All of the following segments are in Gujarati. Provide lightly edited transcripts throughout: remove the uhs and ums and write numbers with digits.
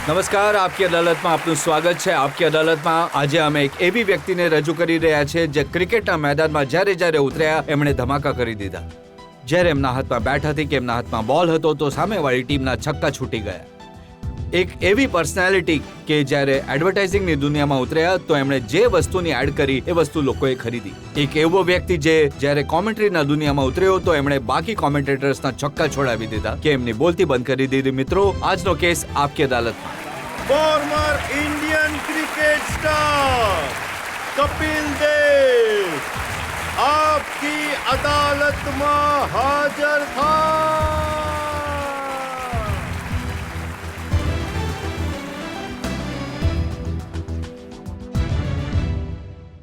નમસ્કાર, આપકી અદાલતમાં આપનું સ્વાગત છે. આપકી અદાલતમાં આજે અમે એક એવી વ્યક્તિને રજૂ કરી રહ્યા છે જે ક્રિકેટના મેદાનમાં જ્યારે ઉતર્યા એમણે ધમાકા કરી દીધા. જ્યારે એમના હાથમાં બેટ હતી કે એમના હાથમાં બોલ હતો તો સામેવાળી ટીમના છક્કા છૂટી ગયા. એક એવી પર્સનાલિટી કે જ્યારે એડવર્ટાઇઝિંગની દુનિયામાં ઉતર્યા તો એમણે જે વસ્તુની એડ કરી એ વસ્તુ લોકોએ ખરીદી. એક એવો વ્યક્તિ જે જ્યારે કોમેન્ટ્રીના દુનિયામાં ઉતર્યો તો એમણે બાકી કોમેન્ટેટર્સના છક્કા છોડાવી દીધા કે એમની બોલતી બંધ કરી દીધી. મિત્રો, આજનો કેસ આપકી અદાલતમાં. Former Indian cricket star Kapil Dev Aapki અદાલતમાં હાજર થા.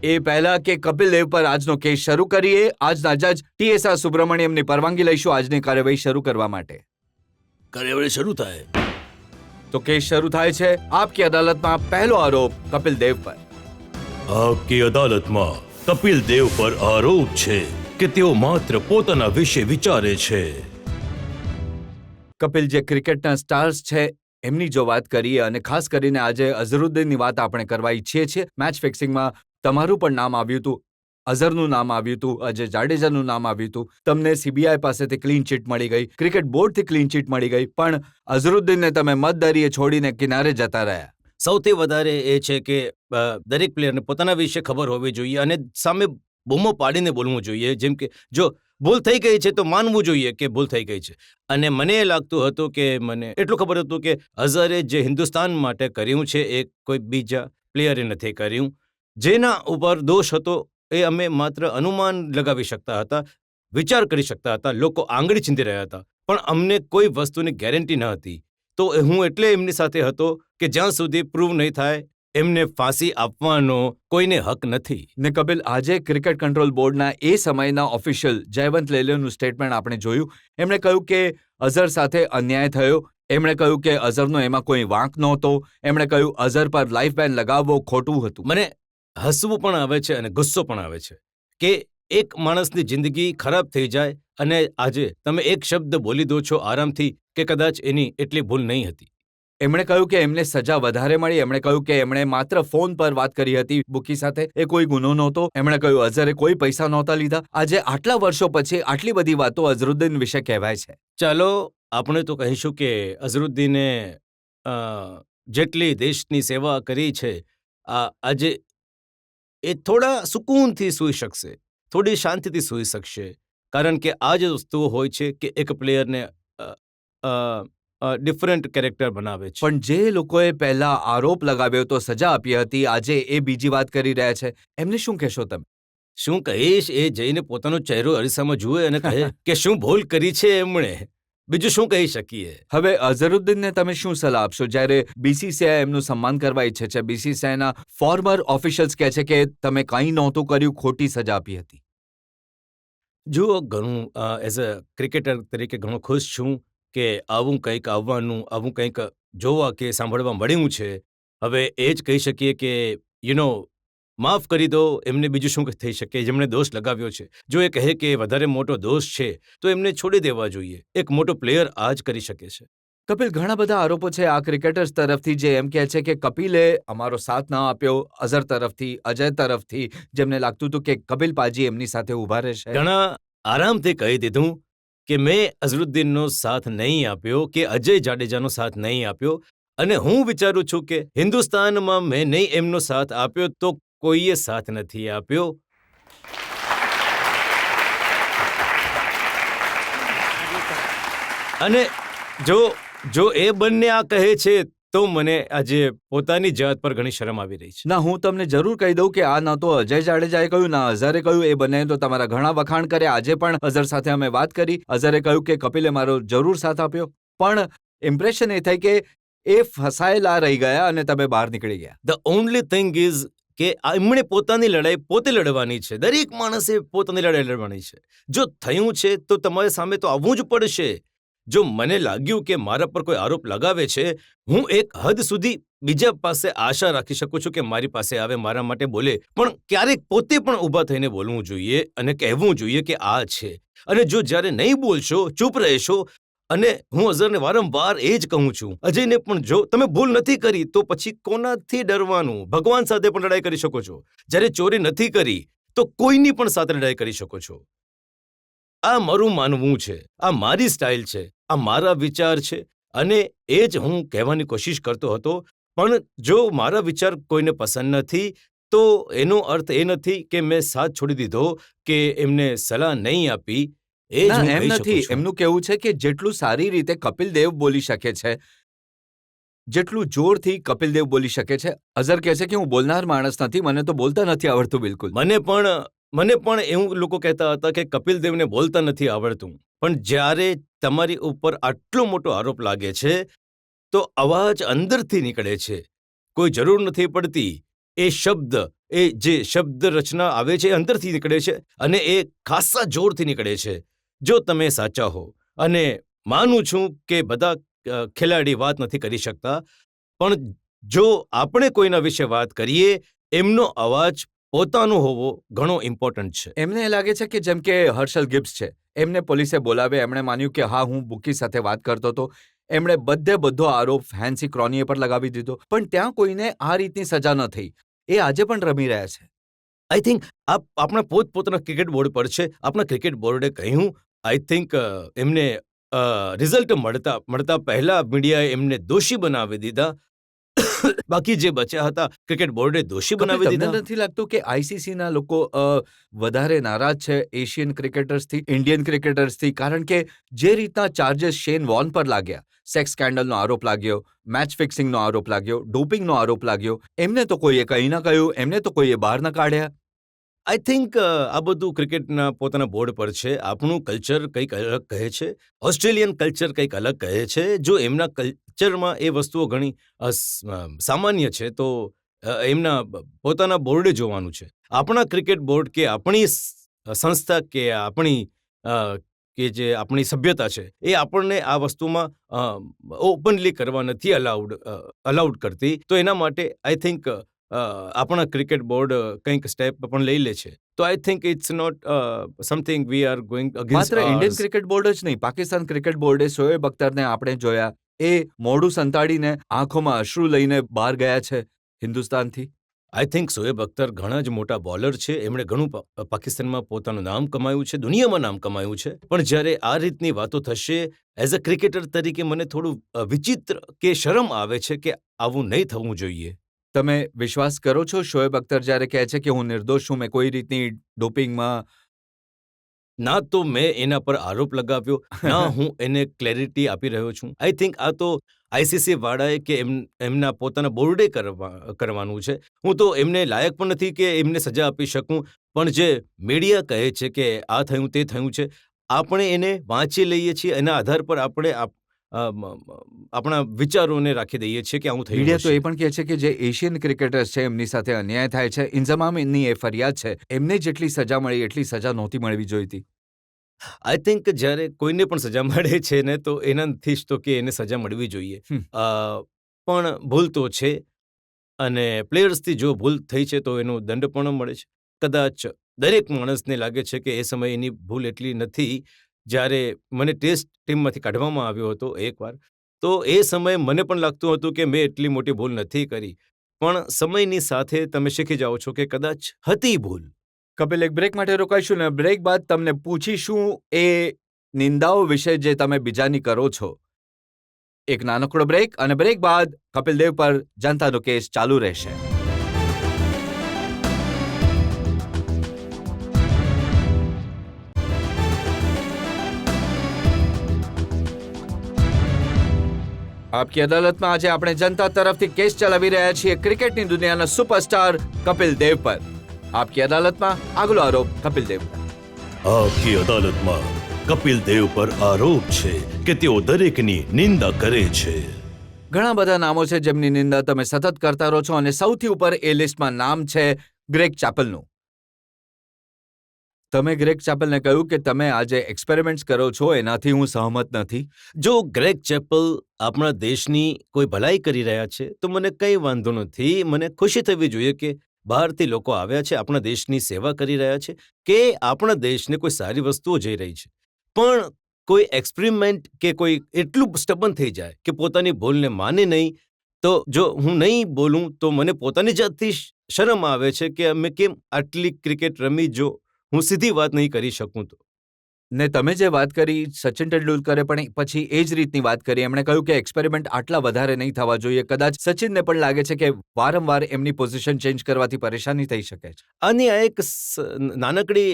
એ પહેલા કે કપિલ દેવ પર આજનો કેસ શરૂ કરીએ, આજના જજ TSR સુબ્રમણ્યમની પરવાનગી લઈશું આજની કાર્યવાહી શરૂ કરવા માટે. કાર્યવાહી શરૂ થાય તો કેસ શરૂ થાય છે. આપકી અદાલતમાં પહેલો આરોપ કપિલ દેવ પર. આપકી અદાલતમાં કપિલ દેવ પર આરોપ છે કે તેઓ માત્ર પોતાના વિશે વિચારે છે. કપિલ જે ક્રિકેટના સ્ટાર્સ છે એમની જો વાત કરીએ અને ખાસ કરીને આજે અઝરુદ્દીનની વાત આપણે કરવા ઈચ્છીએ છીએ. મેચ ફિક્સિંગમાં તમારું પણ નામ આવ્યું હતું, અઝરનું નામ આવ્યું હતું, અજય જાડેજાનું નામ આવ્યું હતું. તમને CBI પાસેથી ક્લીન ચીટ મળી ગઈ, ક્રિકેટ બોર્ડથી ક્લીન ચીટ મળી ગઈ, પણ અઝરુદ્દીનને તમે મતદરીએ છોડીને કિનારે જતા રહ્યા. સૌથી વધારે એ છે કે દરેક પ્લેયરને પોતાના વિશે ખબર હોવી જોઈએ અને સામે બૂમો પાડીને બોલવું જોઈએ. જેમ કે જો ભૂલ થઈ ગઈ છે તો માનવું જોઈએ કે ભૂલ થઈ ગઈ છે. અને મને એ લાગતું હતું કે મને એટલું ખબર હતું કે અઝરે જે હિન્દુસ્તાન માટે કર્યું છે એ કોઈ બીજા પ્લેયરે નથી કર્યું. જેના ઉપર દોષ હતો એ અમે માત્ર અનુમાન લગાવી શકતા હતા, વિચાર કરી શકતા હતા, લોકો આંગળી ચીંધી રહ્યા હતા, પણ અમને કોઈ વસ્તુની ગેરંટી ન હતી. તો હું એટલે એમની સાથે હતો કે જ્યાં સુધી પ્રૂવ નહીં થાય એમને ફાંસી આપવાનો કોઈને હક નથી. ને કપિલ, આજે ક્રિકેટ કંટ્રોલ બોર્ડના એ સમયના ઓફિશિયલ જયવંત લેલિયાનું સ્ટેટમેન્ટ આપણે જોયું. એમણે કહ્યું કે અઝર સાથે અન્યાય થયો. એમણે કહ્યું કે અઝરનો એમાં કોઈ વાંક નહોતો. એમણે કહ્યું અઝર પર લાઈફ બેન લગાવવો ખોટું હતું. મને હસવું પણ આવે છે અને ગુસ્સો પણ આવે છે કે એક માણસની જિંદગી ખરાબ થઈ જાય અને આજે તમે એક શબ્દ બોલી દો છો આરામથી કે કદાચ એની એટલી ભૂલ નહીં હતી. એમણે કહ્યું કે એમને સજા વધારે મળી. એમણે કહ્યું કે એમણે માત્ર ફોન પર વાત કરી હતી બુકી સાથે, એ કોઈ ગુનો નહોતો. એમણે કહ્યું અઝરે કોઈ પૈસા નહોતા લીધા. આજે આટલા વર્ષો પછી આટલી બધી વાતો અઝરુદ્દીન વિશે કહેવાય છે. ચાલો આપણે તો કહીશું કે અઝરુદ્દીને જેટલી દેશની સેવા કરી છે આજે એ થોડા સુકૂનથી સૂઈ શકશે, થોડી શાંતિથી સૂઈ શકશે. કારણ કે આ જ વસ્તુઓ હોય છે કે એક પ્લેયરને ડિફરન્ટ કેરેક્ટર બનાવે છે. પણ જે લોકોએ પહેલા આરોપ લગાવ્યો તો સજા આપી હતી, આજે એ બીજી વાત કરી રહ્યા છે. એમને શું કહેશો તમે? શું કહીશ? એ જઈને પોતાનો ચહેરો અરીસામાં જુએ અને કહે કે શું ભૂલ કરી છે એમણે. બીજું શું કહી શકીએ? હવે અઝરુદ્દીનને તમે શું સલાહ આપશો જ્યારે BCCI એમનું સન્માન કરવા ઈચ્છે છે? BCCIના ફોર્મર ઓફિશિયલ્સ કહે છે કે તમે કંઈ નહોતું કર્યું, ખોટી સજા આપી હતી. જુઓ, ઘણું એઝ અ ક્રિકેટર તરીકે ઘણો ખુશ છું કે આવું કંઈક આવવાનું, આવું કંઈક જોવા કે સાંભળવા મળ્યું છે. હવે એ જ કહી શકીએ કે માફ કરી દો. એમને બીજું શું થઈ શકે જેમણે દોષ લગાવ્યો છે? જો એ કહે કે વધારે મોટો દોષ છે તો એમને છોડી દેવા જોઈએ. એક મોટો પ્લેયર આ જ કરી શકે છે. કપિલ, ઘણા બધા આરોપો છે આ ક્રિકેટર્સ તરફથી જે એમ કહે છે કે કપિલે અમારો સાથ ન આપ્યો. અઝર તરફથી, અજય તરફથી, જેમને લાગતું હતું કે કપિલ પાજી એમની સાથે ઊભા રહેશે. ઘણા આરામથી કહી દીધું કે મેં અઝરુદ્દીનનો સાથ નહીં આપ્યો કે અજય જાડેજાનો સાથ નહીં આપ્યો. અને હું વિચારું છું કે હિન્દુસ્તાનમાં મેં નહીં એમનો સાથ આપ્યો તો કોઈએ સાથ નથી આપ્યો. અને જો એ બંને આ કહે છે તો મને આજે પોતાની જાત પર ઘણી શરમ આવી રહી છે. ના, હું તમને જરૂર કહી દઉં કે આ ન તો અજય જાડેજાએ કહ્યું ના અઝરે કહ્યું. એ બંને તો તમારા ઘણા વખાણ કર્યા. આજે પણ અઝર સાથે અમે વાત કરી. અઝરે કહ્યું કે કપિલે મારો જરૂર સાથ આપ્યો, પણ ઇમ્પ્રેશન એ થઈ કે એ ફસાયેલા રહી ગયા અને તમે બહાર નીકળી ગયા. ધ ઓનલી થિંગ ઇઝ કે એમણે પોતાની લડાઈ પોતે લડવાની છે. દરેક માણસે પોતાની લડાઈ લડવાની છે. જો થયું છે તો તમારી સામે તો આવવું જ પડશે. જો મને લાગ્યું કે મારા પર કોઈ આરોપ લગાવે છે, હું એક હદ સુધી બીજા પાસે આશા રાખી શકું છું કે મારી પાસે આવે, મારા માટે બોલે, પણ ક્યારેક પોતે પણ ઊભા થઈને બોલવું જોઈએ અને કહેવું જોઈએ કે આ છે. અને જો જ્યારે નહીં બોલશો, ચૂપ રહેશો, અને હું અઝરને વારંવાર એ જ કહું છું, અજયને પણ, જો તમે ભૂલ નથી કરી તો પછી કોનાથી ડરવાનું? ભગવાન સાથે પણ લડાઈ કરી શકો છો. જ્યારે ચોરી નથી કરી તો કોઈની પણ સાથે લડાઈ કરી શકો છો. આ મારું માનવું છે, આ મારી સ્ટાઇલ છે, આ મારા વિચાર છે, અને એ જ હું કહેવાની કોશિશ કરતો હતો. પણ જો મારા વિચાર કોઈને પસંદ નથી તો એનો અર્થ એ નથી કે મેં સાથ છોડી દીધો કે એમને સલાહ નહીં આપી. એ જ ના હું એમ કહી નથી. શકું છું. એમનું કહેવું છે કે જેટલું સારી રીતે કપિલ દેવ બોલી શકે છે, જેટલું જોરથી કપિલ દેવ બોલી શકે છે, અઝર કહે છે કે હું બોલનાર માણસ નથી, મને તો બોલતા નથી આવડતું બિલકુલ. મને પણ એવું લોકો કહેતા હતા કે કપિલ દેવને બોલતા નથી આવડતું. પણ જ્યારે તમારી ઉપર આટલો મોટો આરોપ લાગે છે તો અવાજ અંદરથી નીકળે છે, કોઈ જરૂર નથી પડતી. એ જે શબ્દ રચના આવે છે એ અંદરથી નીકળે છે, અને એ ખાસ્સા જોરથી નીકળે છે. જો તમે સાચા હો, અને માનું છું કે બધા ખેલાડી વાત નથી કરી શકતા, પણ જો આપણે કોઈના વિશે વાત કરીએ, એમનો અવાજ પોતાનો હોવો ઘણો ઇમ્પોર્ટન્ટ છે. એમને એ લાગે છે કે જેમ કે હર્ષલ ગિબ્સ છે, એમને પોલીસે બોલાવે, એમણે માન્યું કે હા હું બુકી સાથે વાત કરતો હતો, એમણે બધો આરોપ હેન્સી ક્રોનીએ પર લગાવી દીધો, પણ ત્યાં કોઈને આ રીતની સજા ન થઈ. એ આજે પણ રમી રહ્યા છે. આઈ થિંક આપણા પોતપોતાના ક્રિકેટ બોર્ડ પર છે. આપણા ક્રિકેટ બોર્ડે કહ્યું, આઈ થિંક એમને રિઝલ્ટ મળતા પહેલા મીડિયાએ એમને દોષી બનાવી દીધા. બાકી જે બચ્યા હતા ક્રિકેટ બોર્ડે દોષી કપિલ, બનાવી તમને દીધા. નથી લાગતું કે આઈસીસીના લોકો વધારે નારાજ છે એશિયન ક્રિકેટર્સથી, ઇન્ડિયન ક્રિકેટર્સથી? કારણ કે જે રીતના ચાર્जेस શેન વોર્ન પર લાગ્યા, સેક્સ સ્કેન્ડલનો આરોપ લાગ્યો, મેચ ફિક્સિંગનો આરોપ લાગ્યો, ડોપિંગનો આરોપ લાગ્યો, એમને તો કોઈએ કંઈ ન કહ્યું, એમને તો કોઈએ બહાર ન કાઢ્યા. આઈ થિંક આ બધું ક્રિકેટના પોતાના બોર્ડ પર છે. આપણું કલ્ચર કંઈક અલગ કહે છે, ઓસ્ટ્રેલિયન કલ્ચર કંઈક અલગ કહે છે. જો એમના કલ્ચરમાં એ વસ્તુઓ ઘણી સામાન્ય છે તો એમના પોતાના બોર્ડે જોવાનું છે. આપણા ક્રિકેટ બોર્ડ કે આપણી સંસ્થા કે આપણી સભ્યતા છે એ આપણને આ વસ્તુમાં ઓપનલી કરવા નથી અલાઉડ કરતી. તો એના માટે આઈ થિંક આપણા ક્રિકેટ બોર્ડ કંઈક સ્ટેપ પણ લઈ લે છે. તો I think it's not something we are going against. માત્ર ઇન્ડિયન ક્રિકેટ બોર્ડ જ નહીં, પાકિસ્તાન ક્રિકેટ બોર્ડે શોએબ અખ્તરને આપણે જોયા, એ મોઢું સંતાડીને આંખોમાં અશ્રુ લઈને બહાર ગયા છે હિન્દુસ્તાનથી. આઈ થિંક શોએબ અખ્તર ઘણા જ મોટા બોલર છે. એમણે ઘણું પાકિસ્તાનમાં પોતાનું નામ કમાયું છે, દુનિયામાં નામ કમાયું છે. પણ જ્યારે આ રીતની વાતો થશે, એઝ અ ક્રિકેટર તરીકે મને થોડું વિચિત્ર કે શરમ આવે છે કે આવું નહીં થવું જોઈએ. તમે વિશ્વાસ કરો છો શોએબ અખ્તર જ્યારે કહે છે કે હું નિર્દોષ છું, મેં કોઈ રીતની ડોપિંગમાં? ના તો મેં એના પર આરોપ લગાવ્યો, ના હું એને ક્લેરિટી આપી રહ્યો છું. આઈ થિંક આ તો આઈસીસી વાળાએ કે એમના પોતાના બોર્ડે કરવાનું છે. હું તો એમને લાયક પણ નથી કે એમને સજા આપી શકું. પણ જે મીડિયા કહે છે કે આ થયું તે થયું છે, આપણે એને વાંચી લઈએ છીએ, એના આધાર પર આપણે આપણા વિચારોને રાખી દઈએ છીએ કે આવું થયું મીડિયા તો હશે. એ પણ કહે છે કે જે એશિયન ક્રિકેટર્સ છે એમની સાથે અન્યાય થાય છે. ઇન્ઝમામની એ ફરિયાદ છે, એમને જેટલી સજા મળી એટલી સજા નહોતી મળવી જોઈતી. આઈ થિંક જ્યારે કોઈને પણ સજા મળે છે ને તો એનાથી જ તો કે એને સજા મળવી જોઈએ. પણ ભૂલ તો છે, અને પ્લેયર્સથી જો ભૂલ થઈ છે તો એનો દંડ પણ મળે છે. કદાચ દરેક માણસને લાગે છે કે એ સમયે એની ભૂલ એટલી નથી. જ્યારે મને ટેસ્ટ ટીમમાંથી કાઢવામાં આવ્યો હતો એકવાર, તો એ સમયે મને પણ લાગતું હતું કે મેં એટલી મોટી ભૂલ નથી કરી. પણ સમયની સાથે તમે શીખી જાઓ છો કે કદાચ હતી ભૂલ. કપિલ, એક બ્રેક માટે રોકાઈશું ને બ્રેક બાદ તમને પૂછીશું એ નિંદાઓ વિશે જે તમે બીજાની કરો છો. એક નાનકડો બ્રેક, અને બ્રેક બાદ કપિલ દેવ પર જનતાનો કેસ ચાલુ રહેશે. આપકી અદાલતમાં આજે આપણે જનતા તરફથી કેસ ચલાવી રહ્યા છીએ ક્રિકેટની દુનિયાના સુપરસ્ટાર કપિલ દેવ પર. આપકી અદાલતમાં આગલો આરોપ કપિલ દેવ પર. આપકી અદાલતમાં કપિલ દેવ પર આરોપ છે કે તેઓ દરેકની નિંદા કરે છે. ઘણા બધા નામો છે જેમની નિંદા તમે સતત કરતા રહો છો, અને સૌથી ઉપર એ લિસ્ટમાં નામ છે ગ્રેગ ચેપલનું. તમે ગ્રેગ ચેપલને કહ્યું કે તમે આજે એક્સપેરિમેન્ટ્સ કરો છો, એનાથી હું સહમત નથી. જો ગ્રેગ ચેપલ આપણા દેશની કોઈ ભલાઈ કરી રહ્યા છે તો મને કંઈ વાંધો નથી. મને ખુશી થવી જોઈએ કે બહારથી લોકો આવ્યા છે, આપણા દેશની સેવા કરી રહ્યા છે, કે આપણા દેશને કોઈ સારી વસ્તુઓ જઈ રહી છે. પણ કોઈ એક્સપેરિમેન્ટ કે કોઈ એટલું સ્ટબન થઈ જાય કે પોતાની ભૂલને માને નહીં, તો જો હું નહીં બોલું તો મને પોતાની જાતથી શરમ આવે છે કે મેં કેમ આટલી ક્રિકેટ રમી જો હું સીધી વાત નહીં કરી શકું તો. ને તમે જે વાત કરી સચિન તેંડુલકરે પણ પછી એ જ રીતની વાત કરી. એમણે કહ્યું કે એક્સપેરિમેન્ટ આટલા વધારે નહીં થવા જોઈએ. કદાચ સચિનને પણ લાગે છે કે વારંવાર એમની પોઝિશન ચેન્જ કરવાથી પરેશાની થઈ શકે છે. આની આ એક નાનકડી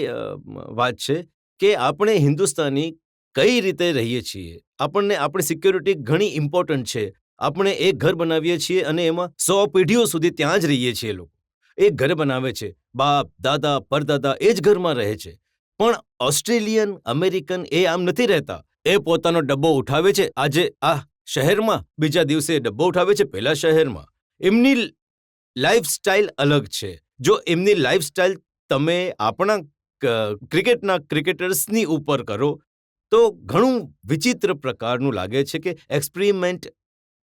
વાત છે કે આપણે હિન્દુસ્તાની કઈ રીતે રહીએ છીએ. આપણને આપણી સિક્યોરિટી ઘણી ઇમ્પોર્ટન્ટ છે. આપણે એક ઘર બનાવીએ છીએ અને એમાં 100 પેઢીઓ સુધી ત્યાં જ રહીએ છીએ. લોકો એક ઘર બનાવે છે, બાપ દાદા પરદાદા એ જ ઘરમાં રહે છે. પણ ઓસ્ટ્રેલિયન અમેરિકન એ આમ નથી રહેતા. એ પોતાનો ડબ્બો ઉઠાવે છે આજે આ શહેરમાં, બીજા દિવસે ડબ્બો ઉઠાવે છે પેલા શહેરમાં. એમની લાઈફસ્ટાઈલ અલગ છે. જો એમની લાઈફસ્ટાઈલ તમે આપણા ક્રિકેટના ક્રિકેટર્સની ઉપર કરો તો ઘણું વિચિત્ર પ્રકારનું લાગે છે કે એક્સપેરિમેન્ટ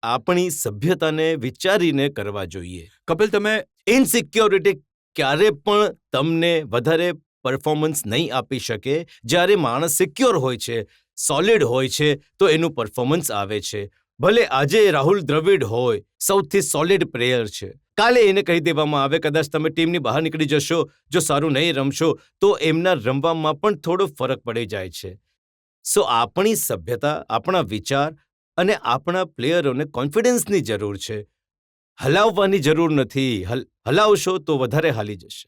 આપણી સભ્યતાને વિચારીને કરવા જોઈએ. કપિલ, તમે ઇનસિક્યોરિટી ક્યારે પણ તમને વધારે પરફોર્મન્સ નહીં આપી શકે. જ્યારે માણસ સિક્યોર હોય છે, સોલિડ હોય છે, તો એનું પરફોર્મન્સ આવે છે. ભલે આજે રાહુલ દ્રવિડ હોય, સૌથી સોલિડ પ્લેયર છે, કાલે એને કહી દેવામાં આવે કદાચ તમે ટીમની બહાર નીકળી જશો, જો સારું નહીં રમશો, તો એમના રમવામાં પણ થોડો ફરક પડી જાય છે. સો આપણી સભ્યતા, આપણા વિચાર અને આપણા પ્લેયરોને કોન્ફિડન્સની જરૂર છે. હલાવવાની જરૂર નથી. હલાવશો તો વધારે હાલી જશે.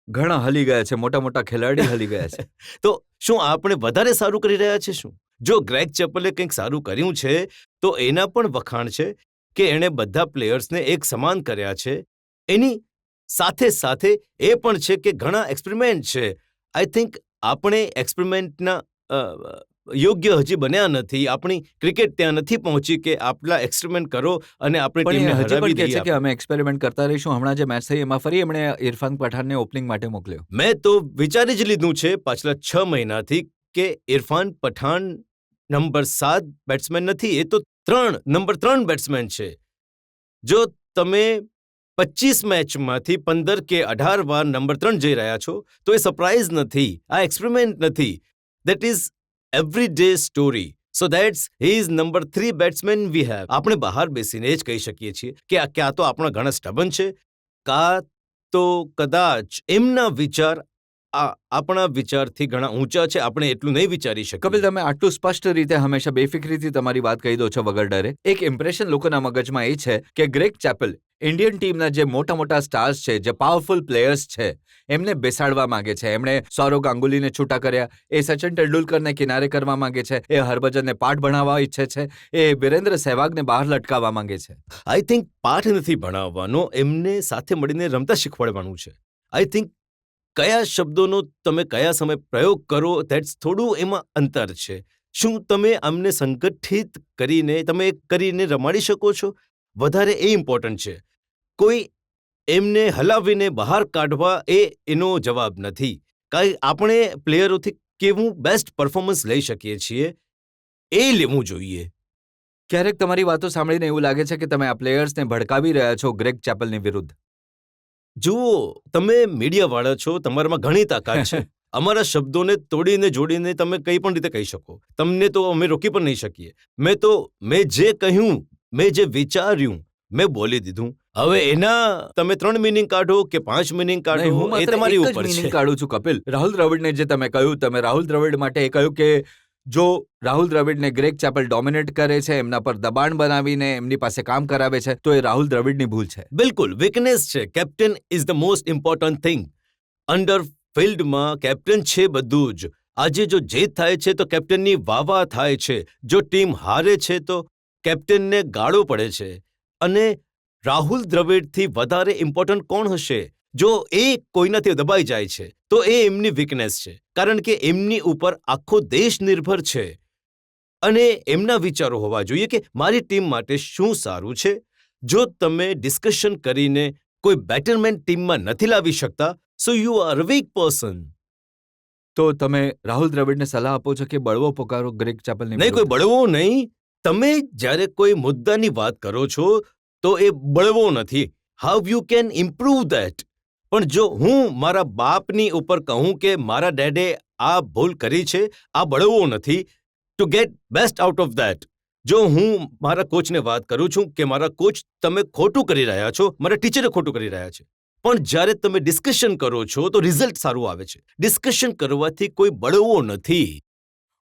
ઘણા હલી ગયા છે, મોટા મોટા ખેલાડી હલી ગયા છે. તો શું આપણે વધારે સારું કરી રહ્યા છે? શું જો ગ્રેગ ચેપલે કંઈક સારું કર્યું છે તો એના પણ વખાણ છે કે એણે બધા પ્લેયર્સને એક સમાન કર્યા છે. એની સાથે સાથે એ પણ છે કે ઘણા એક્સપેરિમેન્ટ છે. આઈ થિંક આપણે એક્સપેરિમેન્ટના યોગ્ય હજી બન્યા નથી. આપણી ક્રિકેટ ત્યાં નથી પહોંચી કે આટલા એક્સપેરિમેન્ટ કરો અને આપણી પણ ટીમને એ હજી હરાવી પણ કહે છે કે દઈએ. અમે એક્સપેરિમેન્ટ કરતા રહીશું. હમણાં જે મેચ થઈ એમાં ફરી એમણે ઇરફાન પઠાણને ઓપનિંગ માટે મોકલ્યો. મેં તો વિચારી જ લીધું છે પાછલા 6 મહિનાથી કે ઇરફાન પઠાણ નંબર 7 બેટ્સમેન નથી, એ તો નંબર 3 બેટ્સમેન છે. જો તમે 25 મેચમાંથી 15 કે 18 વાર નંબર 3 જઈ રહ્યા છો તો એ સરપ્રાઇઝ નથી. આ એક્સપેરિમેન્ટ નથી. That is every day story. So that's he is number 3 batsman we have. આપણે બહાર બેસીને જ કહી શકીએ છીએ કે આ ક્યાં તો આપણા ઘણા સ્ટબન છે, કાં તો કદાચ એમના વિચાર આપણા વિચારથી ઘણા ઊંચા છે. આપણે એટલું નહીં વિચારી શકીએ. કપિલ, તમે આટલું સ્પષ્ટ રીતે હંમેશા બેફિક્રીથી તમારી વાત કહી દો છો વગર ડરે. એક ઇમ્પ્રેશન લોકોના મગજમાં એ છે કે ગ્રેગ ચેપલ ઇન્ડિયન ટીમના જે મોટા મોટા સ્ટાર્સ છે, જે પાવરફુલ પ્લેયર્સ છે, એમને બેસાડવા માંગે છે. એમણે સૌરવ ગાંગુલીને છૂટા કર્યા, એ સચિન તેંડુલકરને કિનારે કરવા માંગે છે, એ હરભજનને પાઠ ભણાવવા ઈચ્છે છે, એ વિરેન્દ્ર સહેવાગને બહાર લટકાવવા માંગે છે. આઈ થિંક પાઠ નથી ભણાવવાનો, એમને સાથે મળીને રમતા શીખવાડવાનું છે. આઈ થિંક કયા શબ્દોનો તમે કયા સમય પ્રયોગ કરો, ધેટ્સ થોડું એમાં અંતર છે. શું તમે આમને સંગઠિત કરીને રમાડી શકો છો? વધારે એ ઇમ્પોર્ટન્ટ છે. કોઈ એમને હલાવીને બહાર કાઢવા એનો જવાબ નથી. કારણ આપણે પ્લેયરોથી કેવું બેસ્ટ પરફોર્મન્સ લઈ શકીએ છીએ એ લેવું જોઈએ. ક્યારેક તમારી વાતો સાંભળીને એવું લાગે છે કે તમે આ પ્લેયર્સને ભડકાવી રહ્યા છો ગ્રેગ ચેપલની વિરુદ્ધ. જુઓ, તમે મીડિયાવાળા છો, તમારામાં ઘણી તાકાત છે. અમારા શબ્દોને તોડીને જોડીને તમે કઈ પણ રીતે કહી શકો. તમને તો અમે રોકી પણ નહીં શકીએ. મેં જે કહ્યું, મેં જે વિચાર્યું, મેં બોલી દીધું. હવે એના તમે 3 મિનિંગ કાઢો કે 5 મિનિંગ કાઢો, નહીં, હું એ માત્ર તમારી એક જ ઉપર meaning છે. કાઢું છું કપિલ. રાહુલ દ્રવિડને જે તમે કહ્યું, તમે રાહુલ દ્રવિડ માટે એ કહ્યું કે જો રાહુલ દ્રવિડને ગ્રેગ ચેપલ ડોમિનેટ કરે છે, એમના પર દબાણ બનાવીને એમની પાસે કામ કરાવે છે, તો એ રાહુલ દ્રવિડની ભૂલ છે. બિલકુલ વીકનેસ છે. Captain is the most important thing. Under ફિલ્ડમાં કેપ્ટન છે બધું જ. આજે જો જીત થાય છે તો કેપ્ટનની વાહ થાય છે. જો ટીમ હારે છે તો કેપ્ટનને ગાળો પડે છે. અને રાહુલ દ્રવિડથી વધારે ઇમ્પોર્ટન્ટ કોણ હશે? જો એ કોઈનાથી દબાઈ જાય છે તો એ એમની વીકનેસ છે. કારણ કે એમની ઉપર આખો દેશ નિર્ભર છે. અને એમના વિચારો હોવા જોઈએ કે મારી ટીમ માટે શું સારું છે. જો તમે ડિસ્કશન કરીને કોઈ બેટરમેન્ટ ટીમમાં નથી લાવી શકતા, so you are a weak person. તો તમે રાહુલ દ્રવિડને સલાહ આપો છો કે બળવો પોકારો ગ્રેગ ચેપલની નહીં, કોઈ બળવો નહીં. તમે જ્યારે કોઈ મુદ્દાની વાત કરો છો તો એ બળવો નથી. How you can improve that. પણ જો હું મારા બાપની ઉપર કહું કે મારા ડેડે આ ભૂલ કરી છે, આ બળવો નથી. Two gate best out of that. જો હું મારા કોચને વાત કરું છું કે મારા કોચ તમે ખોટું કરી રહ્યા છો, મારા ટીચરે ખોટું કરી રહ્યા છે, પણ જ્યારે તમે ડિસ્કશન કરો છો તો રિઝલ્ટ સારું આવે છે. ડિસ્કશન કરવાથી કોઈ બળવો નથી.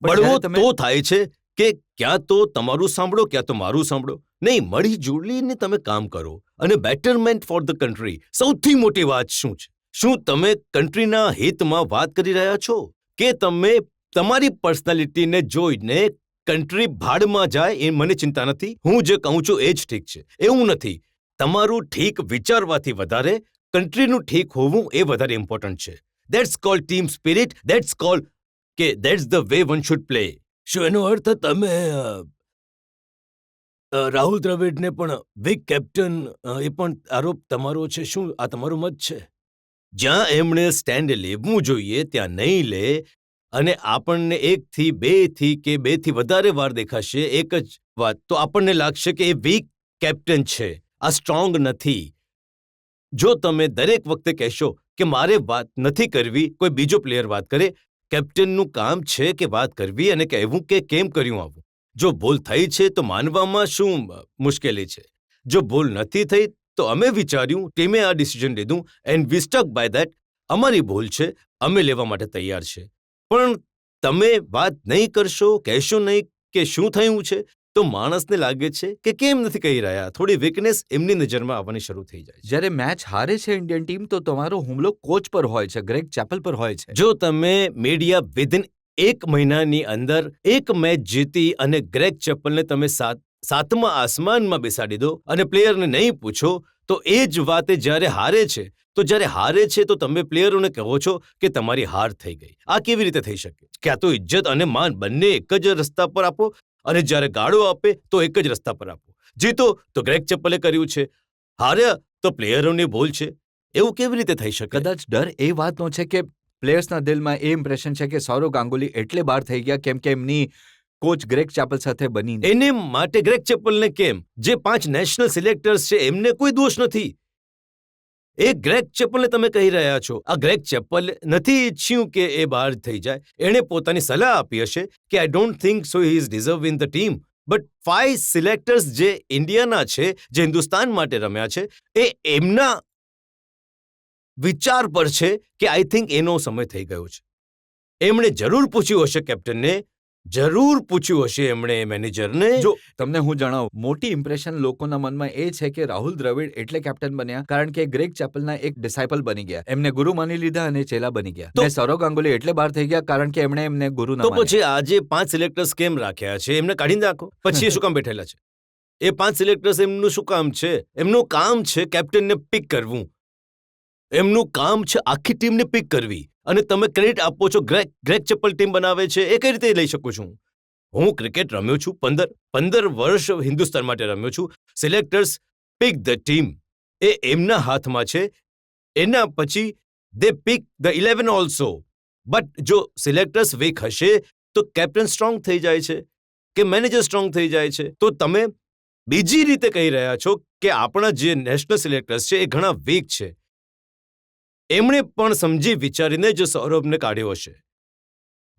પણ બળવો જ્યારે તમે- તો થાય છે કે ક્યાં તો તમારું સાંભળો ક્યાં તો મારું સાંભળો. નહીં, મળી જોડીને તમે કામ કરો અને બેટરમેન્ટ ફોર ધ કન્ટ્રી. સૌથી મોટી વાત શું છે? શું તમે કન્ટ્રીના હિતમાં વાત કરી રહ્યા છો કે તમે તમારી પર્સનાલિટીને જોઈને કન્ટ્રી ભાડમાં જાય એ મને ચિંતા નથી. હું જે કહું છું એ જ ઠીક છે, એવું નથી. તમારું ઠીક વિચારવાથી વધારે કન્ટ્રીનું ઠીક હોવું એ વધારે ઇમ્પોર્ટન્ટ છે. That's called team spirit. That's called કે that's the way one should play. શું એનો અર્થ તમે રાહુલ દ્રવિડને પણ વીક કેપ્ટન એ પણ આરોપ તમારો છે? શું આ તમારો મત છે? જ્યાં એમણે સ્ટેન્ડ લેવું જોઈએ ત્યાં નહીં લે અને આપણને 1 થી 2 થી કે 2 થી વધારે વાર દેખાશે એક જ વાત, તો આપણને લાગશે કે એ વીક કેપ્ટન છે, આ સ્ટ્રોંગ નથી. જો તમે દરેક વખતે કહેશો કે મારે વાત નથી કરવી, કોઈ બીજો પ્લેયર વાત કરે, કેપ્ટનનું કામ છે કે વાત કરવી અને કહેવું કે કેમ કર્યું આવું. જો ભૂલ થઈ છે તો માનવામાં શું મુશ્કેલી છે? જો ભૂલ નથી થઈ તો અમે વિચાર્યું, ટીમે આ ડિસિઝન લીધું and we stuck by that. અમારી ભૂલ છે, અમે લેવા માટે તૈયાર છે. પણ તમે વાત નહીં કરશો, કહેશો નહીં કે શું થયું છે, તો માણસને લાગે છે કે કેમ નથી કહી રહ્યા. થોડી વીકનેસ એમની નજરમાં આવવાની શરૂ થઈ જાય છે. જ્યારે મેચ હારે છે ઇન્ડિયન ટીમ તો તમારો હુમલો કોચ પર હોય છે, ગ્રેગ ચેપલ પર હોય છે. જો તમે મીડિયા વિધિન 1 મહિનાની અંદર એક મેચ જીતી અને ગ્રેગ ચેપલને તમે સાતમા આસમાનમાં બેસાડી દો અને પ્લેયરને નહીં પૂછો, તો એ જ વાતે જ્યારે હારે છે તો તમે પ્લેયરોને કહો છો કે તમારી હાર થઈ ગઈ. આ કેવી રીતે થઈ શકે? ક્યાં તો ઇજ્જત અને માન બંને એક જ રસ્તા પર આપો અને જ્યારે ગાળો આપે તો એક જ રસ્તા પર આપો. જીતો તો ગ્રેગ ચેપલે કર્યું છે, હાર્યા તો પ્લેયરોની ભૂલ છે. એવું કેવી રીતે થઈ શકે? કદાચ ડર એ વાતનો છે કે પ્લેયર્સના દિલમાં એ ઇમ્પ્રેશન છે કે સૌરવ ગાંગુલી એટલે બહાર થઈ ગયા કેમ કે એમની કોચ ગ્રેગ ચેપલ સાથે બની. એને માટે ગ્રેગ ચેપલને કેમ? જે 5 નેશનલ સિલેક્ટર્સ છે એમને કોઈ દોષ નથી. એ ગ્રેગ ચેપલને તમે કહી રહ્યા છો. આ ગ્રેગ ચેપલ નથી ઈચ્છ્યું કે એ બહાર થઈ જાય. એણે પોતાની સલાહ આપી હશે કે I don't think so he is deserve in the team. But 5 selectors જે ઇન્ડિયાના છે, જે હિન્દુસ્તાન માટે રમ્યા છે, એ એમના વિચાર પર છે કે આઈ થિંક એનો સમય થઈ ગયો છે. એમણે જરૂર પૂછ્યું હશે કેપ્ટનને, જરૂર પૂછ્યું હશે એમણે મેનેજરને. જો તમને હું જણાવું, મોટી ઇમ્પ્રેશન લોકોના મનમાં એ છે કે રાહુલ દ્રવિડ એટલે કેપ્ટન બન્યા કારણ કે ગ્રેગ ચેપલના એક ડિસાઇપલ બની ગયા, એમને ગુરુ માની લીધા અને ચેલા બની ગયા. તો- અને સૌરવ ગાંગુલી એટલે બહાર થઈ ગયા કારણ કે એમણે એમને ગુરુ ના તો માન્યા. પછી આજે 5 સિલેક્ટર્સ કેમ રાખ્યા છે? એમને કાઢીને રાખો. પછી એ શું કામ બેઠેલા છે? એ 5 સિલેક્ટર્સ એમનું શું કામ છે? એમનું કામ છે કેપ્ટનને પિક કરવું. એમનું કામ છે આખી ટીમને પિક કરવી. અને તમે ક્રેડિટ આપો છો ગ્રેગ ચેપલ ટીમ બનાવે છે, એ કઈ રીતે લઈ શકું છું? હું ક્રિકેટ રમ્યો છું, 15 વર્ષ હિન્દુસ્તાન માટે રમ્યો છું. સિલેક્ટર્સ પિક ધ ટીમ, એ એમના હાથમાં છે. એના પછી દે પિક ધ 11 ઓલ્સો. બટ જો સિલેક્ટર્સ વીક હશે તો કેપ્ટન સ્ટ્રોંગ થઈ જાય છે કે મેનેજર સ્ટ્રોંગ થઈ જાય છે. તો તમે બીજી રીતે કહી રહ્યા છો કે આપણા જે નેશનલ સિલેક્ટર્સ છે એ ઘણા વીક છે. એમણે પણ સમજી વિચારીને જ સૌરભને કાઢ્યો હશે.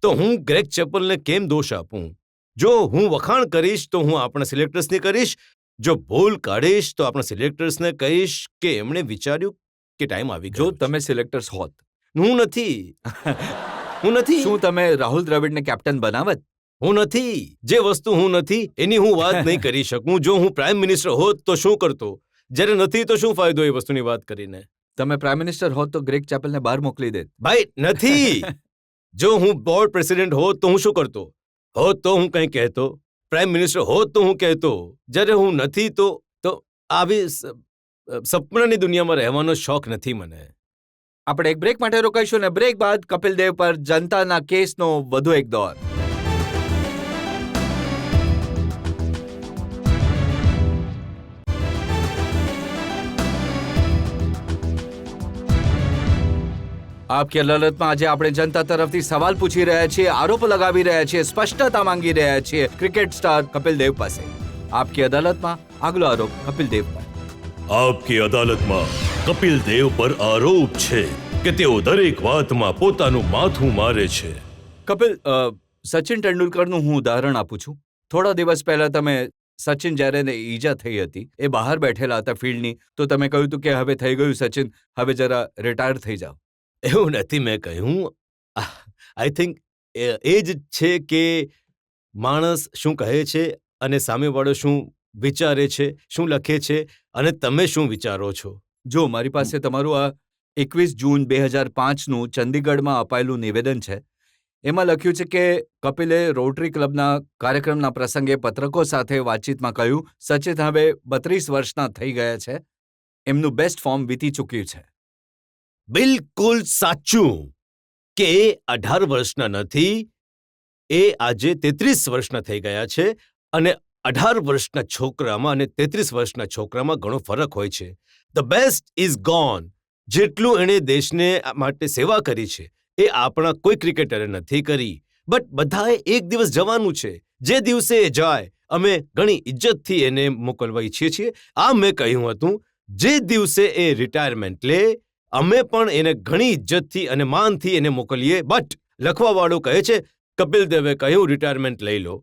તો હું ગ્રેગ ચેપલને કેમ દોષ આપું? જો હું વખાણ કરીશ તો હું આપણા સિલેક્ટર્સને કરીશ. જો ભૂલ કાઢીશ તો આપણા સિલેક્ટર્સને કહીશ કે એમણે વિચાર્યું કે ટાઈમ આવી જો ગયો. તમે સિલેક્ટર્સ હોત, હું નથી. શું તમે રાહુલ દ્રવિડને કેપ્ટન બનાવત? હું નથી. જે વસ્તુ હું નથી એની હું વાત નહીં કરી શકું. જો હું પ્રાઇમ મિનિસ્ટર હોત તો શું કરતો? જ્યારે નથી તો શું ફાયદો એ વસ્તુની વાત કરીને? તમે પ્રાઇમ મિનિસ્ટર હોત તો ગ્રેગ ચેપલને બહાર મોકલી દેત. ભાઈ નથી. જો હું બોર્ડ પ્રેસિડેન્ટ હોત તો હું શું કરતો? હોત તો હું કંઈ કહેતો. પ્રાઇમ મિનિસ્ટર હોત તો હું કહેતો. જ્યારે હું નથી તો આવી સપનાની દુનિયામાં રહેવાનો શોખ નથી મને. આપણે એક બ્રેક માટે રોકાઈશું ને બ્રેક બાદ કપિલ દેવ પર જનતાના કેસનો વધુ એક દોર. આપકી અદાલતમાં આજે આપણે જનતા તરફથી સવાલ પૂછી રહ્યા છીએ, આરોપો લગાવી રહ્યા છીએ, સ્પષ્ટતા માંગી રહ્યા છીએ ક્રિકેટ સ્ટાર કપિલ દેવ પાસે. આપકી અદાલતમાં આગલો આરોપ કપિલ દેવ પર. આપકી અદાલતમાં કપિલ દેવ પર આરોપ છે કે તેઓ દરેક વાતમાં પોતાનું માથું મારે છે. કપિલ, સચિન તેંડુલકરનું હું ઉદાહરણ આપું છું. થોડા દિવસ પહેલા તમે સચિન જ્યારે એને ઈજા થઈ હતી, એ બહાર બેઠેલા હતા ફિલ્ડની, તો તમે કહ્યું હતું કે હવે થઈ ગયું સચિન, હવે જરા રિટાયર થઈ જાઓ. એવું નથી મેં કહ્યું. આઈ થિંક એ જ છે કે માણસ શું કહે છે અને સામેવાળો શું વિચારે છે, શું લખે છે અને તમે શું વિચારો છો. જો મારી પાસે તમારું આ 21 જૂન 2005નું ચંદીગઢમાં અપાયેલું નિવેદન છે. એમાં લખ્યું છે કે કપિલે રોટરી ક્લબના કાર્યક્રમના પ્રસંગે પત્રકો સાથે વાતચીતમાં કહ્યું, સચિન હવે 32 વર્ષના થઈ ગયા છે, એમનું બેસ્ટ ફોર્મ વીતી ચૂક્યું છે. બિલકુલ સાચું કે એ 18 વર્ષના નથી, એ આજે 33 વર્ષના થઈ ગયા છે અને 18 વર્ષના છોકરામાં અને 33 વર્ષના છોકરામાં ઘણો ફરક હોય છે. The best is gone. જેટલું એણે દેશને માટે સેવા કરી છે એ આપણા કોઈ ક્રિકેટરે નથી કરી. બટ બધાએ એક દિવસ જવાનું છે. જે દિવસે એ જાય અમે ઘણી ઇજ્જતથી એને મોકલવા ઈચ્છીએ છીએ. આ મેં કહ્યું હતું. જે દિવસે એ રિટાયરમેન્ટ લે અમે પણ એને ઘણી ઇજ્જતથી અને માનથી એને મોકલીએ. બટ લખવાવાળો કહે છે કપિલ દેવે કહ્યું રિટાયરમેન્ટ લઈ લો.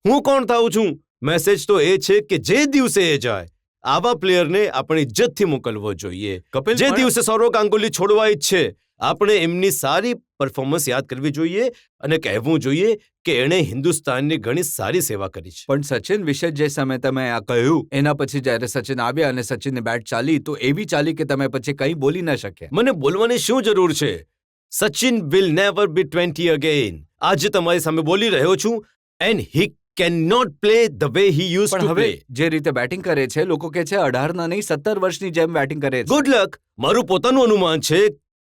હું કોણ થાઉં છું? મેસેજ તો એ છે કે જે દિવસે એ જાય આવા પ્લેયરને આપણે ઇજ્જતથી મોકલવો જોઈએ. કપિલ જે પણ- દિવસે સૌરવ ગાંગુલી છોડવા ઈચ્છે આપણે એમની સારી પરફોર્મન્સ યાદ કરવી જોઈએ અને કહેવું જોઈએ કે એણે હિન્દુસ્તાનની ઘણી સારી સેવા કરી છે. પણ સચિન વિશે જે સમયે તમે આ કહ્યું, એના પછી જ્યારે સચિન આવ્યા અને સચિનની બેટ ચાલી, તો એવી ચાલી કે તમે પછી કંઈ બોલી ન શક્યા. મને બોલવાની શું જરૂર છે? Sachin will never be 20 again. આજે તમારી સામે બોલી રહ્યો છું and he can not play the way he use પણ ટુ હવે પ્લે. જે રીતે બેટિંગ કરે છે, લોકો કહે છે 18 ના નહીં 17 વર્ષની જેમ બેટિંગ કરે છે. Good luck. મારું પોતાનું અનુમાન છે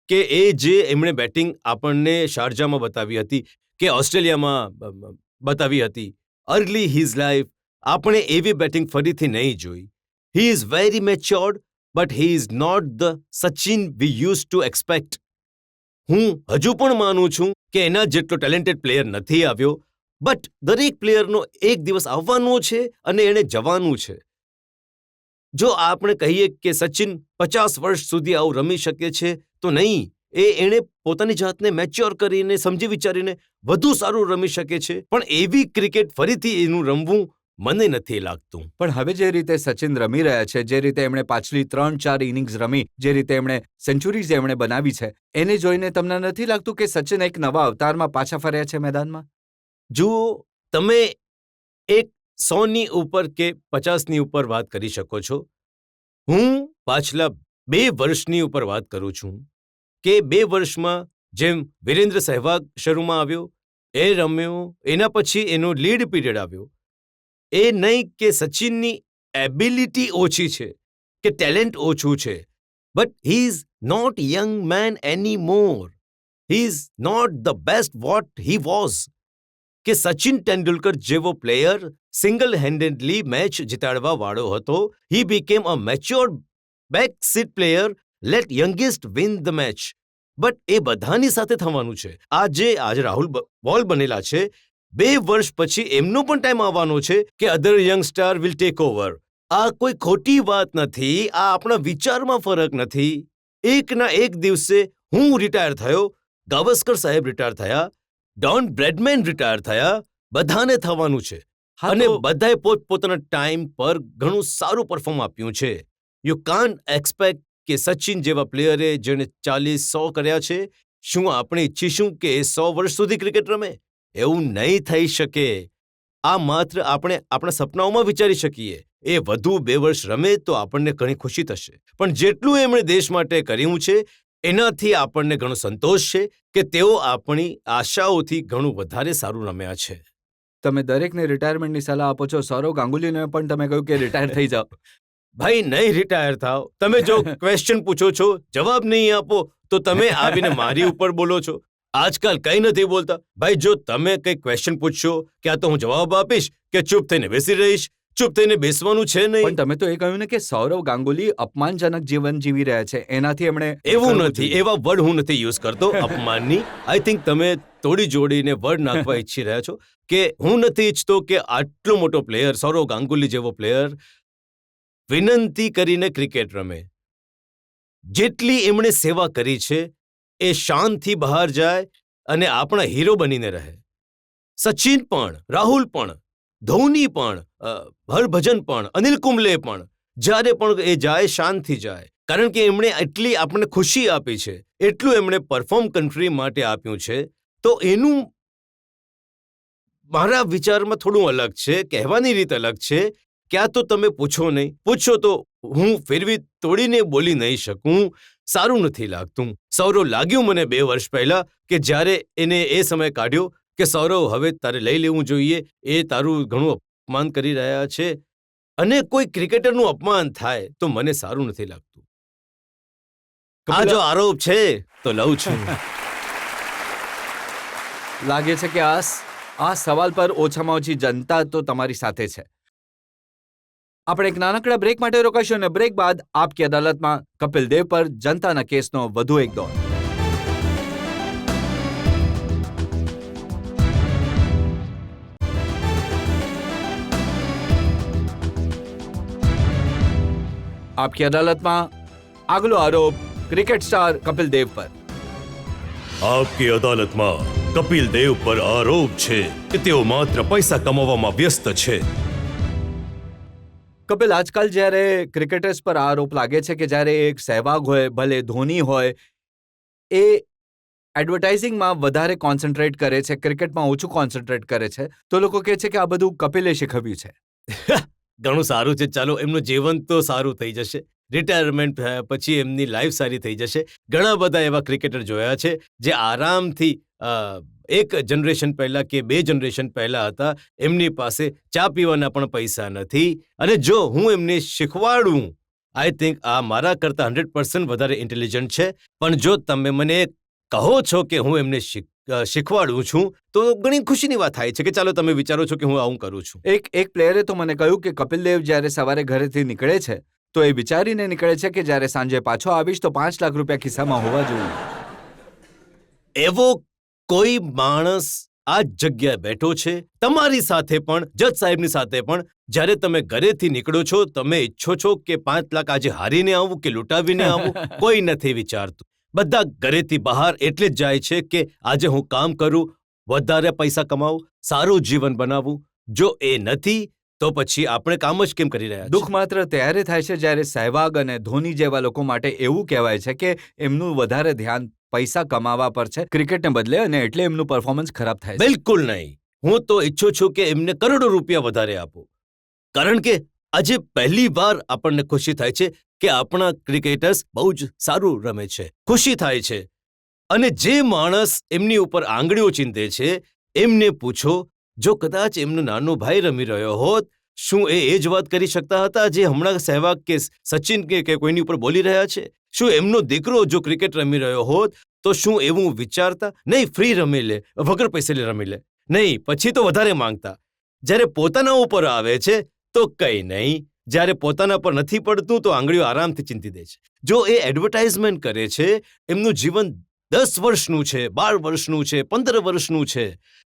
કે એ જે એમણે બેટિંગ આપણને શારજામાં બતાવી હતી કે ઓસ્ટ્રેલિયામાં બતાવી હતી અર્લી હિઝ લાઈફ, આપણે એવી બેટિંગ ફરીથી નહીં જોઈ. He is very matured but he is not the Sachin we use to expect. હું હજુ પણ માનું છું કે એના જેટલો ટેલેન્ટેડ પ્લેયર નથી આવ્યો. બટ દરેક પ્લેયરનો એક દિવસ આવવાનો છે અને એણે જવાનું છે. જો આપણે કહીએ કે સચિન 50 વર્ષ સુધી આવું રમી શકે છે તો નહીં. એણે પોતાની જાતને મેચ્યોર કરીને સમજી વિચારીને વધુ સારું રમી શકે છે. પણ એવી ક્રિકેટ ફરીથી એનું રમવું મને નથી લાગતું. પણ હવે જે રીતે સચિન રમી રહ્યા છે, જે રીતે એમણે પાછલી 3-4 ઇનિંગ્સ રમી, જે રીતે એમણે સેન્ચુરીઝ એમણે બનાવી છે, એને જોઈને તમને નથી લાગતું કે સચિન એક નવા અવતારમાં પાછા ફર્યા છે મેદાનમાં? જુઓ, તમે એક 100ની ઉપર કે 50ની ઉપર વાત કરી શકો છો. હું પાછલા 2 વર્ષની ઉપર વાત કરું છું કે 2 વર્ષમાં જેમ વિરેન્દ્ર સહેવાગ શરૂમાં આવ્યો, એ રમ્યો, એના પછી એનો લીડ પીરિયડ આવ્યો. એ નહીં કે સચિનની એબિલિટી ઓછી છે કે ટેલેન્ટ ઓછું છે, but he is not young man any more. He is not the best what he was. કે સચિન તેંડુલકર જેવો પ્લેયર સિંગલ હેન્ડેડલી મેચ જીતાડવા વાળો હતો. He became a matured back seat player. Let youngest win the match. But એ બધાની સાથે થવાનું છે. આજે રાહુલ બોલ બનેલા છે. 2 વર્ષ પછી એમનો પણ ટાઈમ આવવાનો છે કે other young star will take over. આ કોઈ ખોટી વાત નથી. આ આપણા વિચારમાં ફરક નથી. એકના એક દિવસે હું રિટાયર થયો, ગાવસ્કર સાહેબ રિટાયર થયા, ડોન બ્રેડમેન રિટાયર થયા. બધાને થવાનું છે હા, અને તો બધાએ પોતપોતાના ટાઈમ પર ઘણું સારું પરફોર્મ આપ્યું છે. યુ કાન્ટ એક્સપેક્ટ કે સચિન જેવા પ્લેયરે જેણે 40-100 કર્યા છે, શું આપણે ઈચ્છીશું કે એ 100 વર્ષ સુધી ક્રિકેટ રમે? એવું નહીં થઈ શકે. આ માત્ર આપણે આપણા સપનાઓમાં વિચારી શકીએ. એ વધુ 2 વર્ષ રમે તો આપણને ઘણી ખુશી થશે. પણ જેટલું એમણે દેશ માટે કર્યું છે એનાથી આપણને ઘણો સંતોષ છે કે તેઓ આપણી આશાઓથી ઘણું વધારે સારું રમ્યા છે. તમે દરેકને રિટાયરમેન્ટની સલાહ આપો છો. સૌરવ ગાંગુલીને પણ તમે કહ્યું કે રિટાયર થઈ જાઓ. ભાઈ, નહીં રિટાયર થાવ. તમે જો ક્વેશ્ચન પૂછો છો, જવાબ નહીં આપો તો તમે આવીને મારી ઉપર બોલો છો. આજકાલ કંઈ નથી બોલતા. ભાઈ, જો તમે કંઈ ક્વેશ્ચન પૂછશો કે આ તો હું જવાબ આપીશ કે ચૂપ થઈને બેસી રહીશ. ચૂપ થઈને બેસવાનું છે પણ નહીં. તમે તો એ કહ્યું ને કે સૌરવ ગાંગુલી અપમાનજનક જીવન જીવી રહ્યા છે, એનાથી એમણે એવું કરવું નથી. જોઈએ. એવા વર્ડ હું નથી યુઝ કરતો અપમાનની. આઈ થિંક તમે તોડી જોડીને વર્ડ નાખવા ઈચ્છી રહ્યા છો કે હું નથી ઈચ્છતો કે આટલો મોટો પ્લેયર સૌરવ ગાંગુલી જેવો પ્લેયર વિનંતી કરીને ક્રિકેટ રમે. જેટલી એમણે સેવા કરી છે એ શાનથી બહાર જાય અને આપણા હીરો બનીને રહે. સચિન પણ, રાહુલ પણ, ધોની પણ, હરભજન પણ, અનિલ કુંબલે પણ, જ્યારે પણ એ જાય શાંતથી જાય, કારણ કે એમણે એટલી આપણને ખુશી આપી છે, એટલું એમણે પરફોર્મ કન્ટ્રી માટે આપ્યું છે. તો એનું મારા વિચારમાં થોડું અલગ છે, કહેવાની રીત અલગ છે. ક્યાં તો તમે પૂછો નહીં, પૂછો તો હું ફેરવી તોડીને બોલી નહીં શકું. સારું નથી લાગતું. સૌરવ લાગ્યું મને 2 વર્ષ પહેલા કે જ્યારે એને એ સમય કાઢ્યો કે સૌરવ હવે તારે લઈ લેવું જોઈએ, એ તારું ઘણું અપમાન કરી રહ્યા છે. અને કોઈ ક્રિકેટરનું અપમાન થાય તો મને સારું નથી લાગતું. આ જો આરોપ છે તો લઉં છું. લાગે છે કે આ સવાલ પર ઓછામાં ઓછી જનતા તો તમારી સાથે છે. આપણે એક નાનકડા બ્રેક માટે રોકાશું અને બ્રેક બાદ આપકી અદાલતમાં કપિલ દેવ પર જનતાના કેસનો વધુ એક દોર. આપકી અદાલતમાં આગલો આરોપ ક્રિકેટ સ્ટાર કપિલ દેવ પર. આપકી અદાલતમાં કપિલ દેવ પર આરોપ છે કે તેઓ માત્ર પૈસા કમાવામાં વ્યસ્ત છે. કપિલ, આજકાલ જ્યારે ક્રિકેટર્સ પર આરોપ લાગે છે કે જ્યારે એક સહેવાગ હોય, ભલે ધોની હોય, એ એડવર્ટાઇઝિંગમાં વધારે કોન્સન્ટ્રેટ કરે છે, ક્રિકેટમાં ઓછું કોન્સન્ટ્રેટ કરે છે, તો લોકો કહે છે કે આ બધું કપિલે શીખવ્યું છે. ઘણું સારું છે. ચાલો, એમનું જીવન તો સારું થઈ જશે. રિટાયરમેન્ટ પછી એમની લાઈફ સારી થઈ જશે. ઘણા બધા એવા ક્રિકેટર જોયા છે જે આરામથી એક જનરેશન પહેલા કે 2 જનરેશન પહેલા હતા, એમની પાસે ચા પીવાના પણ પૈસા નથી. અને જો હું એમને શીખવાડું, આઈ થિંક આ મારા કરતાં 100% વધારે ઇન્ટેલિજન્ટ છે. પણ જો તમે મને કહો છો કે હું એમને શીખવાડું છું, તો ઘણી ખુશીની વાત થાય છે કે ચાલો તમે વિચારો છો કે હું આવું કરું છું. એક પ્લેયરે તો મને કહ્યું કે કપિલ દેવ જ્યારે સવારે ઘરેથી નીકળે છે તો એ વિચારીને નીકળે છે કે જ્યારે સાંજે પાછો આવીશ તો 5 લાખ રૂપિયા ખિસ્સામાં હોવા જોઈએ. એવો કોઈ માણસ આ જગ્યાએ બેઠો છે, તમારી સાથે પણ, જજ સાહેબની સાથે પણ. જ્યારે તમે ઘરેથી નીકળો છો, તમે ઈચ્છો છો કે 5 લાખ આજે હારીને આવું કે લૂંટાવીને આવું? કોઈ નથી વિચારતું. બધા ઘરેથી બહાર એટલે જ જાય છે કે આજે હું કામ કરું, વધારે પૈસા કમાવું, સારું જીવન બનાવું. જો એ નથી તો પછી આપણે કામ જ કેમ કરી રહ્યા છીએ? દુઃખ માત્ર ત્યારે થાય છે જ્યારે સહેવાગ અને ધોની જેવા લોકો માટે એવું કહેવાય છે કે એમનું વધારે ધ્યાન પૈસા કમાવા પર છે ક્રિકેટને બદલે, અને એટલે એમનું પરફોર્મન્સ ખરાબ થાય છે. બિલકુલ નહીં. હું તો ઈચ્છું છું કે એમને કરોડો રૂપિયા વધારે આપો. કારણ કે આજે પહેલી વાર આપણને ખુશી થાય છે કે આપણા ક્રિકેટર્સ બહુ જ સારું રમે છે. ખુશી થાય છે. અને જે માણસ એમની ઉપર આંગળીઓ ચીંધે છે, એમને પૂછો, જો કદાચ એમનો નાનો ભાઈ રમી રહ્યો હોત, શું એ જ વાત કરી શકતા હતા જે હમણાં સહેવાગ કે સચિન કે કોઈની ઉપર બોલી રહ્યા છે? શું એમનો દીકરો જો ક્રિકેટ રમી રહ્યો હોત તો શું એવું વિચારતા? નહીં, ફ્રી રમી લે, વગર પૈસે રમી લે. નહીં, પછી તો વધારે માંગતા. જ્યારે પોતાના ઉપર આવે છે તો કંઈ નહીં, જ્યારે પોતાના પર નથી પડતું તો આંગળીઓ આરામથી ચીંધી દે છે. જો એ એડવર્ટાઇઝમેન્ટ કરે છે, એમનું જીવન 10 વર્ષનું છે, 12 વર્ષનું છે, 15 વર્ષનું છે,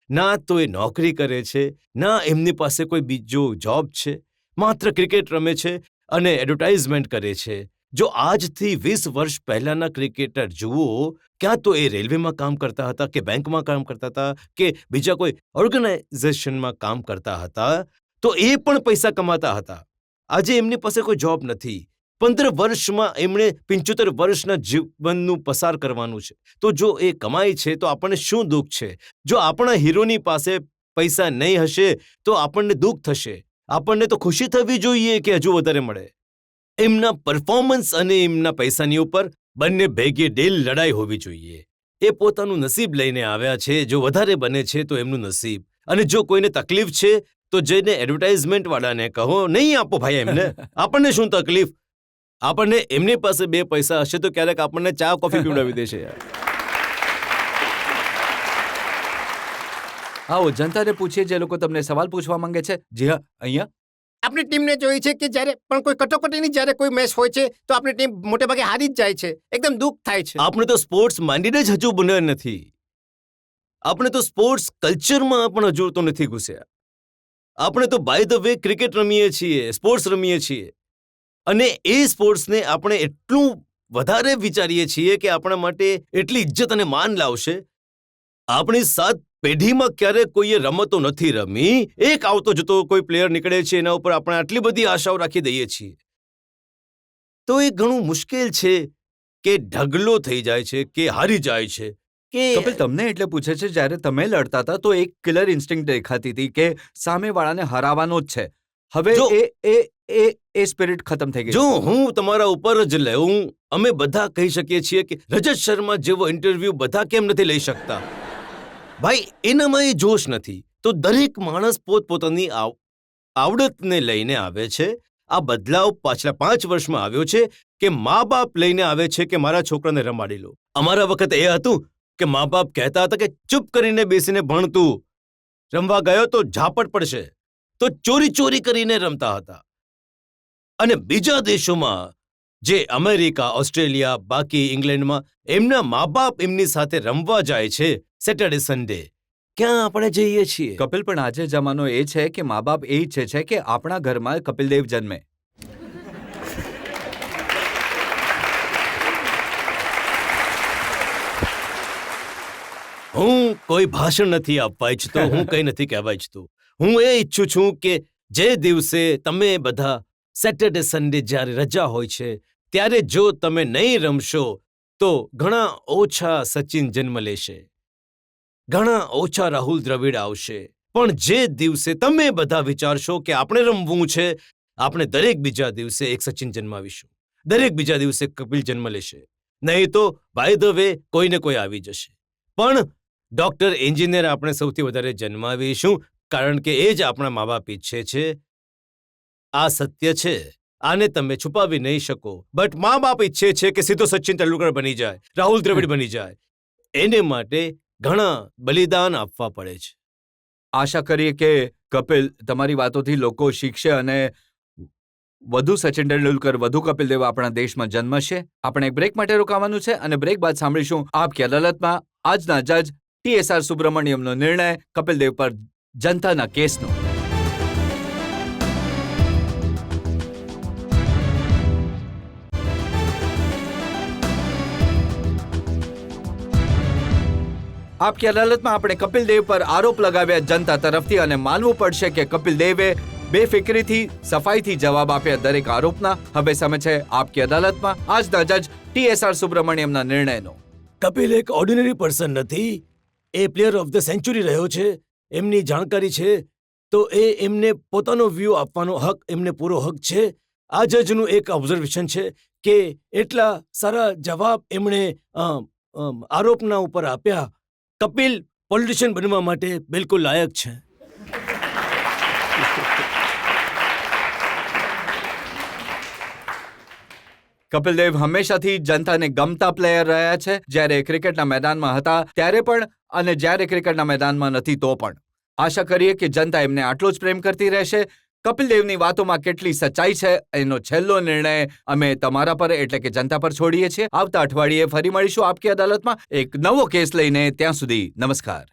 ના તો એ નોકરી કરે છે, ના એમની પાસે કોઈ બીજો જોબ છે, માત્ર ક્રિકેટ રમે છે અને એડવર્ટાઇઝમેન્ટ કરે છે. જો આજથી 20 વર્ષ પહેલાના ક્રિકેટર જુઓ, ક્યાં તો એ રેલવેમાં કામ કરતા હતા કે બેંકમાં કામ કરતા હતા કે બીજા કોઈ ઓર્ગેનાઇઝેશનમાં કામ કરતા હતા, તો એ પણ પૈસા કમાતા હતા. આજે એમની પાસે કોઈ જોબ નથી. 15 વર્ષમાં એમણે 75 વર્ષના જીવનનું પસાર કરવાનું છે. તો જો એ કમાય છે તો આપણને શું દુઃખ છે? જો આપણા હીરોની પાસે પૈસા નહીં હશે તો આપણને દુઃખ થશે. આપણને તો ખુશી થવી જોઈએ કે હજુ વધારે મળે. એમના પરફોર્મન્સ અને એમના પૈસાની ઉપર બંને ભેગી ડીલ લડાઈ હોવી જોઈએ. એ પોતાનું નસીબ લઈને આવ્યા છે. જો વધારે બને છે તો એમનું નસીબ. અને જો કોઈને તકલીફ છે તો જઈને એડવર્ટાઇઝમેન્ટ વાળાને કહો, નહીં આપો ભાઈ એમને. આપણને શું તકલીફ? આપણને એમની પાસે 2 પૈસા હશે તો ક્યારેક આપણને ચા કોફી પીવડાવી દેશે યાર. આવો જનતાને પૂછીએ જે લોકો તમને સવાલ પૂછવા માંગે છે. જી હા, અહીંયા આપણી ટીમને જોઈ છે કે જ્યારે પણ કોઈ કટોકટીની જ્યારે કોઈ મેચ હોય છે તો આપણી ટીમ મોટે ભાગે હારી જ જાય છે. એકદમ દુઃખ થાય છે. આપણે તો સ્પોર્ટ્સ માઇન્ડેડ જ હજુ બન્યા નથી. આપણે તો સ્પોર્ટ્સ કલ્ચરમાં પણ હજુ તો નથી ઘૂસ્યા. આપણે તો બાય ધ વે ક્રિકેટ રમીએ છીએ, સ્પોર્ટ્સ રમીએ છીએ, અને એ સ્પોર્ટ્સને આપણે એટલું વધારે વિચારીએ છીએ કે આપણા માટે એટલી ઇજ્જત અને માન લાવશે. આપણી 7 પેઢીમાં ક્યારે કોઈએ રમતો નથી રમી, એક આવતો જતો કોઈ પ્લેયર નીકળે છે, એના ઉપર આપણે આટલી બધી આશાઓ રાખી દઈએ છીએ, તો એ ઘણું મુશ્કેલ છે કે ઢગલો થઈ જાય છે કે હારી જાય છે કે કપિલ તમને એટલે પૂછે છે, જ્યારે તમે લડતા હતા તો એક કિલર ઇન્સ્ટિંક્ટ દેખાતી હતી કે સામેવાળાને હરાવવાનો જ છે. હવે જો- એ સ્પિરિટ ખતમ થઈ ગઈ. જો હું તમારા ઉપર જ લેવું, અમે બધા કહી શકીએ છીએ કે રજત શર્મા જેવો ઇન્ટરવ્યુ બધા કેમ નથી લઈ શકતા? ભાઈ, એનામાં એ જોશ નથી. તો દરેક માણસ પોતપોતાની આવડતને લઈને આવે છે. આ બદલાવ પાછલા 5 વર્ષમાં આવ્યો છે કે મા બાપ લઈને આવે છે કે મારા છોકરાને રમાડી લો. અમારા વખતે એ હતું કે મા બાપ કહેતા હતા કે ચૂપ કરીને બેસીને ભણતું, રમવા ગયો તો ઝાપટ પડશે, તો ચોરી કરીને રમતા હતા. અને બીજા દેશોમાં, જે અમેરિકા, ઓસ્ટ્રેલિયા, બાકી ઇંગ્લેન્ડમાં, એમના મા બાપ એમની સાથે રમવા જાય છે સેટરડે સન્ડે. ક્યાં આપણે જઈએ છીએ? કપિલ, પણ આજે જમાનો એ છે કે મા બાપ એ ઈચ્છે છે કે આપણા ઘરમાં કપિલદેવ જન્મે. હું કોઈ ભાષણ નથી આપવા ઈચ્છતો, હું કંઈ નથી કહેવા ઈચ્છતો. હું એ ઈચ્છું છું કે જે દિવસે તમે બધા સેટરડે સન્ડે જ્યારે રજા હોય છે ત્યારે જો તમે નહીં રમશો તો ઘણા ઓછા સચિન જન્મ લેશે, ઘણા ઓછા રાહુલ દ્રવિડ આવશે. પણ જે દિવસે તમે બધા વિચારશો કે આપણે રમવું છે, આપણે દરેક બીજા દિવસે એક સચિન જન્માવીશું, દરેક બીજા દિવસે કપિલ જન્મ લેશે. નહીં તો બાય ધ વે કોઈને કોઈ આવી જશે. પણ ડોક્ટર, એન્જિનિયર આપણે સૌથી વધારે જન્માવીશું, કારણ કે એ જ આપણા મા બાપ ઈચ્છે છે. આ સત્ય છે, આને તમે છુપાવી નહીં શકો. બટ મા બાપ ઈચ્છે છે કે સીધો સચિન તેંડુલકર બની જાય, રાહુલ દ્રવિડ બની જાય. એને માટે ઘણા બલિદાન આપવા પડે છે. આશા કરીએ કે કપિલ, તમારી વાતોથી લોકો શીખશે અને વધુ સચિન તેંડુલકર, વધુ કપિલ દેવ આપણા દેશમાં જન્મશે. આપણે એક બ્રેક માટે રોકાવાનું છે અને બ્રેક બાદ સાંભળીશું આપ કી અદાલતમાં આજના જજ TSR સુબ્રમણ્યમનો નિર્ણય કપિલ દેવ પર જનતાના કેસનો. આપ કી અદાલતમાં આપણે કપિલ દેવ પર આરોપ લગાવ્યા જનતા તરફથી અને માનવું પડશે કે કપિલ દેવે બેફિકરીથી, સફાઈથી જવાબ આપ્યા દરેક આરોપના. હવે સમય છે આપ કી અદાલતમાં આજના જજ TSR સુબ્રમણ્યમના નિર્ણયનો. કપિલ એક ઓર્ડિનરી પર્સન નથી. એ પ્લેયર ઓફ ધ સેન્ચુરી રહ્યો છે. એમની જાણકારી છે તો એમને પોતાનો વ્યૂ આપવાનો હક, એમને પૂરો હક છે. આ જજનું એક ઓબ્ઝર્વેશન છે કે એટલા સારા જવાબ એમણે આરોપના ઉપર આપ્યા. કપિલ પોલિટિશિયન બનવા માટે બિલકુલ લાયક છે. કપિલ દેવ હંમેશાથી જનતાને ગમતા પ્લેયર રહ્યા છે, જ્યારે ક્રિકેટના મેદાનમાં હતા ત્યારે પણ અને જ્યારે ક્રિકેટના મેદાનમાં નથી તો પણ. આશા કરીએ કે જનતા એમને આટલો જ પ્રેમ કરતી રહેશે. કપિલ દેવની વાતોમાં કેટલી સચ્ચાઈ છે એનો છેલ્લો નિર્ણય અમે તમારા પર એટલે કે જનતા પર છોડીએ છીએ. આવતા અઠવાડિયે ફરી મળીશું આપ કી અદાલતમાં એક નવો કેસ લઈને. ત્યાં સુધી નમસ્કાર.